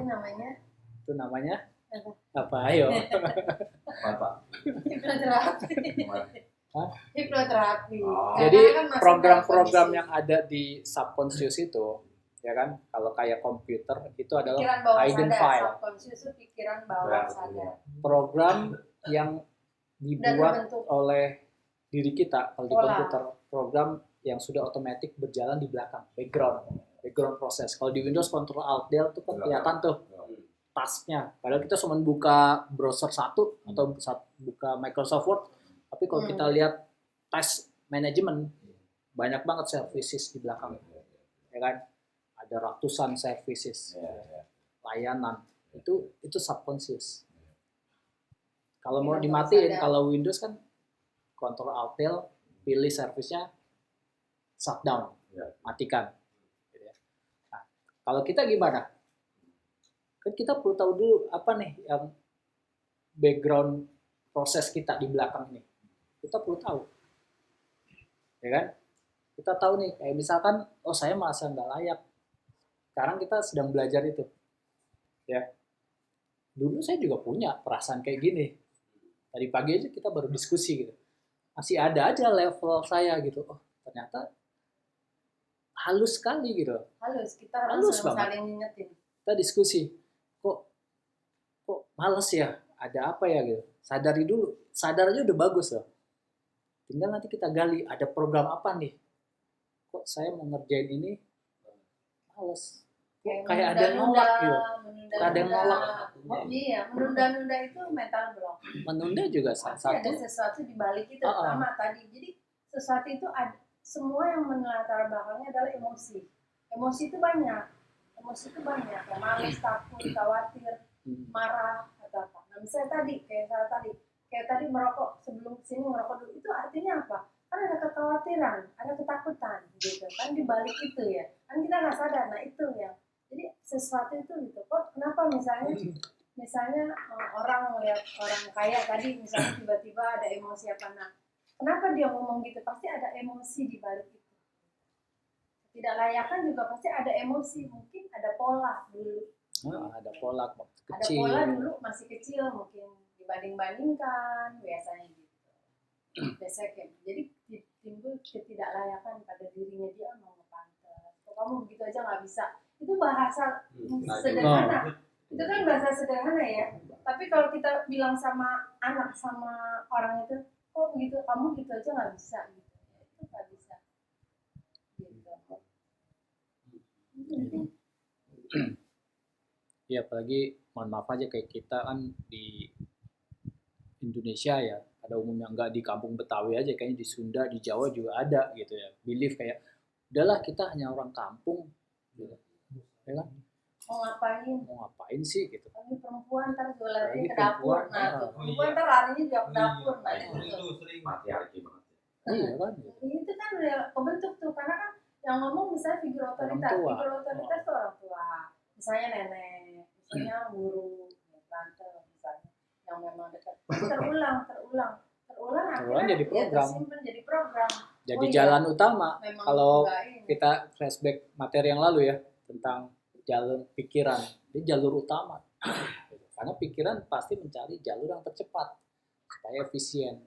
namanya? Itu namanya apa? Ayo. Apa? Hipnoterapi. Hah? Hipnoterapi. Jadi Karena kan masuk program-program dalam yang ada di subconscious itu, ya kan, kalau kayak komputer itu adalah pikiran bawah hidden sadar, file. subconscious itu pikiran bawah sadar. Program yang Dan dibuat terbentuk oleh diri kita kalau di pola. komputer, program yang sudah otomatis berjalan di belakang, background proses. Kalau di Windows Ctrl Alt Del itu kan kelihatan tuh tasknya. Padahal kita cuma buka browser satu atau buka Microsoft Word, tapi kalau kita lihat task management banyak banget services di belakang, ya kan? Ada ratusan services, layanan itu subconscious. Kalau mau dimatiin, kalau Windows kan Ctrl Alt Del, pilih servisnya shutdown, matikan. Nah, kalau kita gimana? Kan kita perlu tahu dulu apa nih yang background proses kita di belakang ini. Kita perlu tahu, ya kan? Kita tahu nih, kayak misalkan, oh saya merasa nggak layak. Sekarang kita sedang belajar itu, ya. Dulu saya juga punya perasaan kayak gini. Tadi pagi aja kita baru diskusi gitu. Masih ada aja level saya gitu. Oh ternyata halus sekali gitu. kita harus saling ngingetin. Kita diskusi, kok males ya, ada apa ya gitu. Sadari dulu, sadar aja udah bagus loh. Tinggal nanti kita gali, ada program apa nih? Kok saya mau ngerjain ini males. Kayak ada yang nolak gitu. Ada yang nolak. Iya, menunda-nunda itu mental block. Menunda juga salah satu. Ada sesuatu di balik itu pertama tadi. Jadi sesuatu itu ada, semua yang melatar belakangnya adalah emosi. Emosi itu banyak. Ya malas, takut, khawatir, marah atau apa. Nah, misalnya kayak tadi merokok, sebelum kesini merokok dulu, itu artinya apa? Kan ada kekhawatiran, ada ketakutan gitu kan di balik itu ya. Kan kita nggak sadar. Nah itu ya. Jadi sesuatu itu gitu. Kok kenapa misalnya orang melihat orang kaya tadi misalnya tiba-tiba ada emosi apa, nah kenapa dia ngomong gitu? Pasti ada emosi di balik itu. Tidak layakan juga pasti ada emosi, mungkin ada pola dulu. Ada pola kecil. Ada kecil. pola dulu masih kecil, mungkin dibanding-bandingkan biasanya gitu. Biasanya jadi timbul ketidaklayakan pada dirinya, dia mau ngepantes. Kok kamu begitu aja nggak bisa? Itu bahasa sederhana. Itu kan bahasa sederhana ya. Tapi kalau kita bilang sama anak, sama orang itu, kok begitu, kamu gitu aja nggak bisa gitu. Itu nggak bisa. Gitu. Ya apalagi mohon maaf aja kayak kita kan di Indonesia ya, pada umumnya nggak di kampung Betawi aja, kayaknya di Sunda, di Jawa juga ada gitu ya. Belief kayak udahlah kita hanya orang kampung gitu. Ya kan? Mau ngapain sih gitu. Lagi perempuan ntar juga lari ke dapur. Nah, perempuan ntar larinya juga ke dapur. Nah, itu sering mati banget. Iya kan? Itu kan udah kebentuk tuh, karena kan yang ngomong misalnya figur otoritas tuh orang tua. Misalnya nenek, misalnya guru, tante misalnya yang memang dekat. Terulang akhirnya jadi program. Tersimpan jadi program. Jadi jalan utama. Memang kalau kita flashback materi yang lalu ya tentang jalur pikiran, ini jalur utama. Karena pikiran pasti mencari jalur yang tercepat supaya efisien.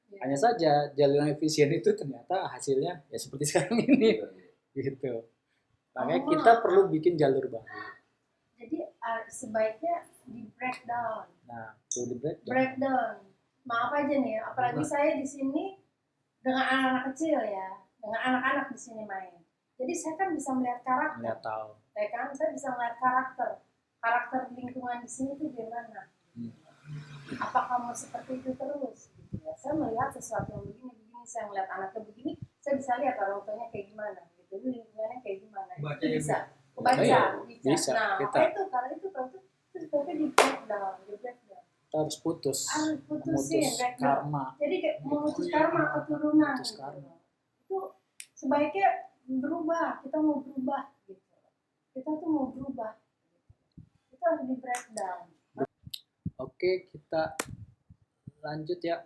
Ya. Hanya saja jalur yang efisien itu ternyata hasilnya ya seperti sekarang ini, gitu. Makanya kita perlu bikin jalur baru. Jadi sebaiknya di breakdown. Nah, perlu di breakdown. Maaf aja nih, apalagi saya di sini dengan anak-anak kecil ya, dengan anak-anak di sini main. Jadi saya kan bisa melihat karakter. Ya kan, saya bisa melihat karakter lingkungan di sini tuh gimana. Apakah mau seperti itu terus? Gitu ya. Saya melihat sesuatu yang begini, saya melihat anaknya begini, saya bisa lihat orang tuanya kayak gimana, gitu, lingkungannya kayak gimana. Itu bisa, bisa. Nah, karena itu sebenarnya di breakdown. Kita harus putus. Putusin karma. Jadi kayak memutus karma keturunan. Itu sebaiknya berubah. Kita mau berubah. Gitu. Kita tuh mau berubah. Itu harus di breakdown. Oke, kita lanjut ya.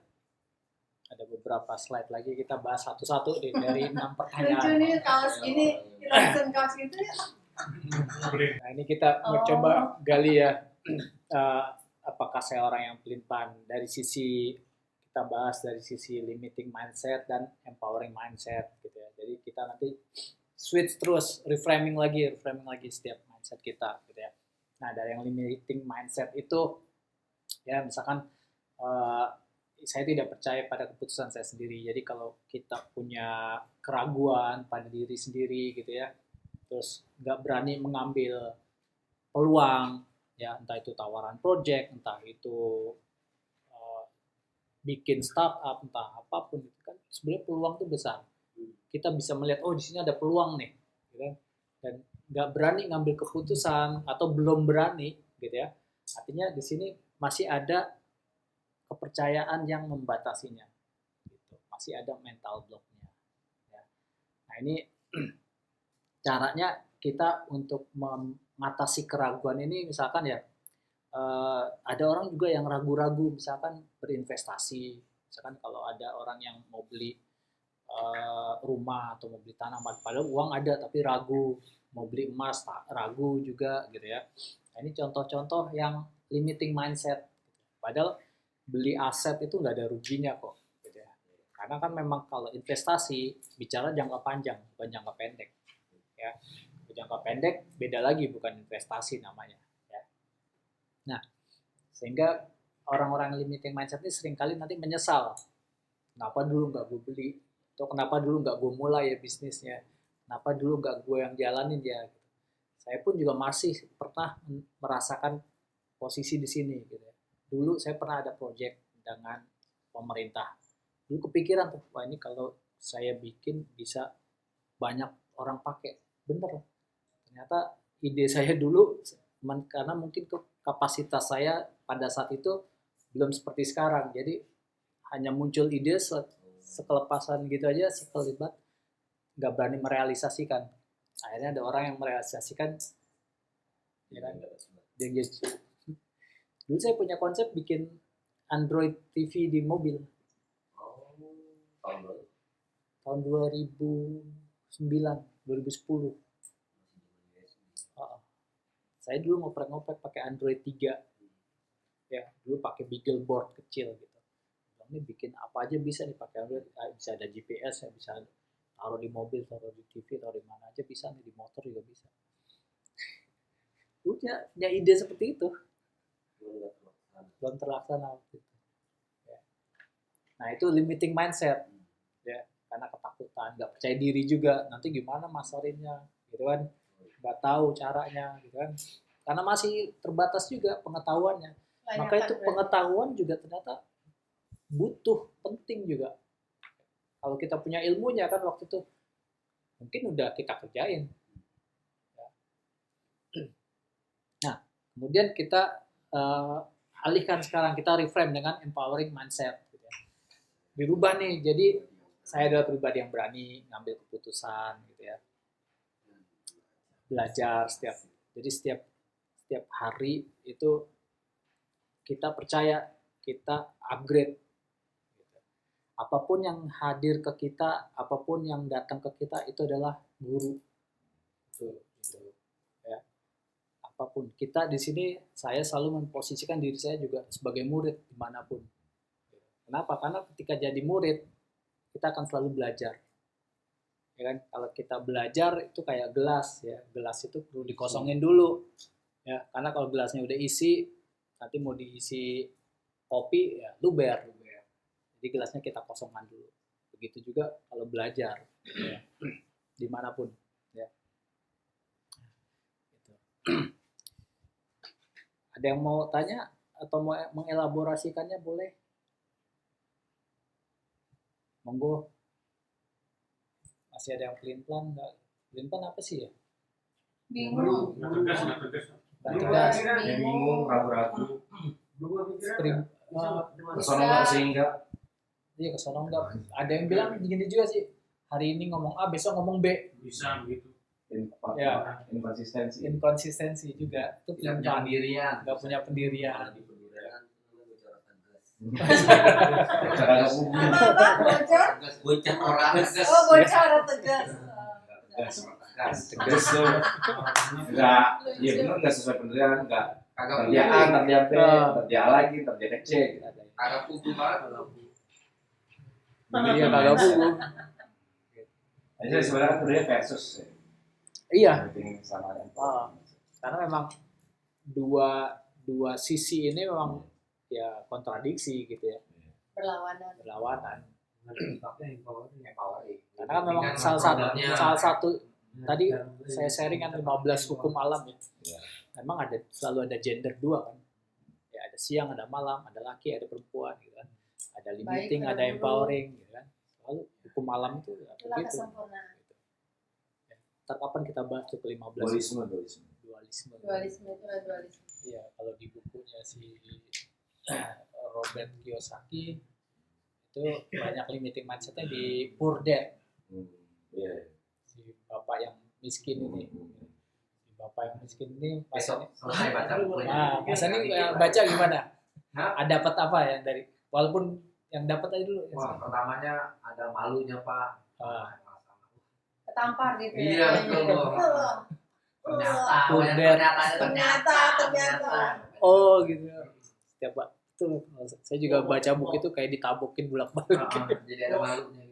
Ada beberapa slide lagi, kita bahas satu-satu deh dari 6 pertanyaan. Lucu nih kaos ini, kita pesen kaos gitu ya. Nah ini kita mencoba gali ya, apakah saya orang yang pelin-pelan. Dari sisi kita bahas dari sisi limiting mindset dan empowering mindset gitu ya. Jadi kita nanti switch terus, reframing lagi setiap mindset kita gitu ya. Nah dari yang limiting mindset itu ya misalkan saya tidak percaya pada keputusan saya sendiri. Jadi kalau kita punya keraguan pada diri sendiri gitu ya, terus nggak berani mengambil peluang ya, entah itu tawaran project, entah itu bikin startup, entah apapun itu kan sebenarnya peluang tuh besar. Kita bisa melihat di sini ada peluang nih, gitu kan? Dan nggak berani ngambil keputusan atau belum berani, gitu ya. Artinya di sini masih ada kepercayaan yang membatasinya, gitu. Masih ada mental blocknya. Ya. Nah ini caranya kita untuk mengatasi keraguan ini, misalkan ya ada orang juga yang ragu-ragu misalkan berinvestasi, misalkan kalau ada orang yang mau beli rumah atau mau beli tanaman, padahal uang ada tapi ragu, mau beli emas ragu juga gitu ya. Nah, ini contoh-contoh yang limiting mindset, padahal beli aset itu nggak ada ruginya kok gitu ya. Karena kan memang kalau investasi bicara jangka panjang bukan jangka pendek ya. Jangka pendek beda lagi, bukan investasi namanya. Nah, sehingga orang-orang limiting mindset ini seringkali nanti menyesal. Kenapa dulu nggak gue beli? Atau kenapa dulu nggak gue mulai ya bisnisnya? Kenapa dulu nggak gue yang jalanin ya? Saya pun juga masih pernah merasakan posisi di sini. Gitu. Dulu saya pernah ada project dengan pemerintah. Dulu kepikiran tuh, wah ini kalau saya bikin bisa banyak orang pakai. Bener. Ternyata ide saya dulu, karena mungkin kapasitas saya pada saat itu belum seperti sekarang, jadi hanya muncul ide sekelepasan gitu aja, sekelibat, nggak berani merealisasikan. Akhirnya ada orang yang merealisasikan, ya kan? Dulu saya punya konsep bikin Android TV di mobil. Tahun 2009, 2010. Saya dulu ngoprek-ngoprek pakai Android 3. Ya, dulu pakai Beagleboard kecil gitu. Ini bikin apa aja bisa nih pakai Android. Bisa ada GPS, ya bisa taruh di mobil, taruh di TV, taruh di mana aja bisa nih, di motor juga bisa. Punya ide seperti itu. Belum terlaksana waktu itu. Ya. Nah, itu limiting mindset. Ya, karena ketakutan, nggak percaya diri juga. Nanti gimana masarinnya, gitu kan? Nggak tahu caranya gitu kan, karena masih terbatas juga pengetahuannya. Maka itu pengetahuan juga ternyata butuh, penting juga. Kalau kita punya ilmunya kan waktu itu mungkin udah kita kerjain. Nah kemudian kita alihkan sekarang, kita reframe dengan empowering mindset gitu ya. Dirubah nih, jadi saya adalah pribadi yang berani ngambil keputusan gitu ya, belajar setiap hari itu kita percaya kita upgrade gitu. Apapun yang hadir ke kita, apapun yang datang ke kita itu adalah guru gitu. Ya. Apapun kita di sini, saya selalu memposisikan diri saya juga sebagai murid dimanapun. Kenapa? Karena ketika jadi murid kita akan selalu belajar. Ya kan, kalau kita belajar itu kayak gelas ya, gelas itu perlu dikosongin dulu ya, karena kalau gelasnya udah isi, nanti mau diisi kopi ya luber, jadi gelasnya kita kosongkan dulu. Begitu juga kalau belajar ya, dimanapun ya. Gitu. Ada yang mau tanya atau mau mengelaborasikannya, boleh, monggo. Masih ada yang pelin-pelan nggak? Pelin-pelan apa sih ya? Bingung. Tegas. Bingung, ragu-ragu. Kesana nggak sehingga. Iya, kesana nggak. Ada yang bilang gini juga sih. Hari ini ngomong A, besok ngomong B. Bisa begitu. Ya. Inkonsistensi juga. Itu punya pendirian. Nggak punya pendirian. Cara Apa? Bocor? bocor orang. Oh, bocor tegas. tegas tuh nggak ya benar nggak sesuai penilaian nggak Agak terdia A terdia B terdia A lagi terdia C gitu. agak pugu banget. Iya kagak buku. Jadi sebenarnya kan terdia versus ya. Iya. Meeting sama yang Karena memang dua sisi ini memang ya kontradiksi gitu ya, berlawanan. Karena kan memang salah satu tadi saya sharing kan 15 hukum alam ya. Iya. Memang selalu ada gender dua kan. Ya ada siang, ada malam, ada laki, ada perempuan gitu kan. Ada limiting, Baik, ada buruk. empowering gitu kan. Selalu hukum alam itu ya Itulah begitu. kesempurnaan. Ntar kapan kita bahas tuh ke-15 dualisme Dualisme itulah dualisme. Iya, kalau di bukunya si Robert Kiyosaki itu banyak limiting mindsetnya di Poor Dad, Iya. si bapak yang miskin ini. Si bapak yang miskin ini Besok masanya, selesai baca bukunya. Mas ini baca gimana? Hah? Ada dapat apa yang dari walaupun yang dapat aja dulu. Wah, pertamanya ada malunya Pak. Ketampar gitu ya. Iya, betul. Ternyata, Ternyata. Oh gitu. Setiap itu saya juga baca buku itu kayak ditabokin bolak-balik. Jadi ada malunya.